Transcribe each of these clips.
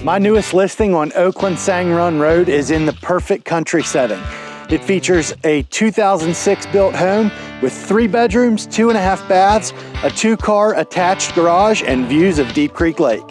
My newest listing on Oakland Sang Run Road is in the perfect country setting. It features a 2006 built home with 3 bedrooms, 2.5 baths, a 2-car attached garage, and views of Deep Creek Lake.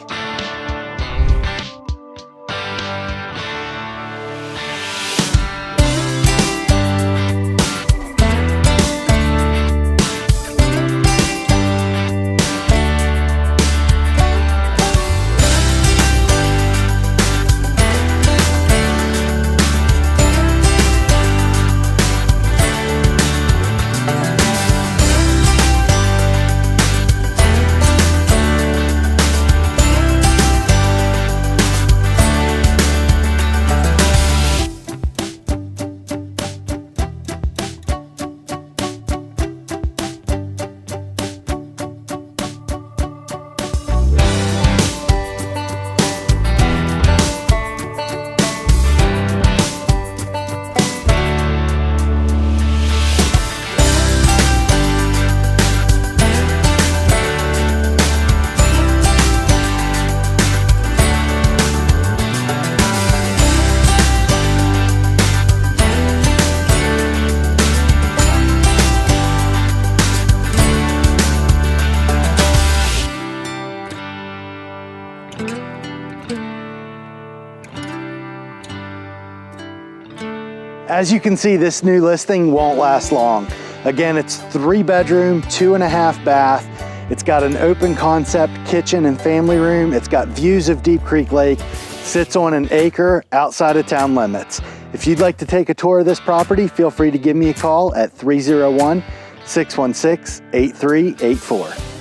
As you can see, this new listing won't last long. Again, it's 3 bedroom, 2.5 bath. It's got an open concept kitchen and family room. It's got views of Deep Creek Lake, sits on an acre outside of town limits. If you'd like to take a tour of this property, feel free to give me a call at 301-616-8384.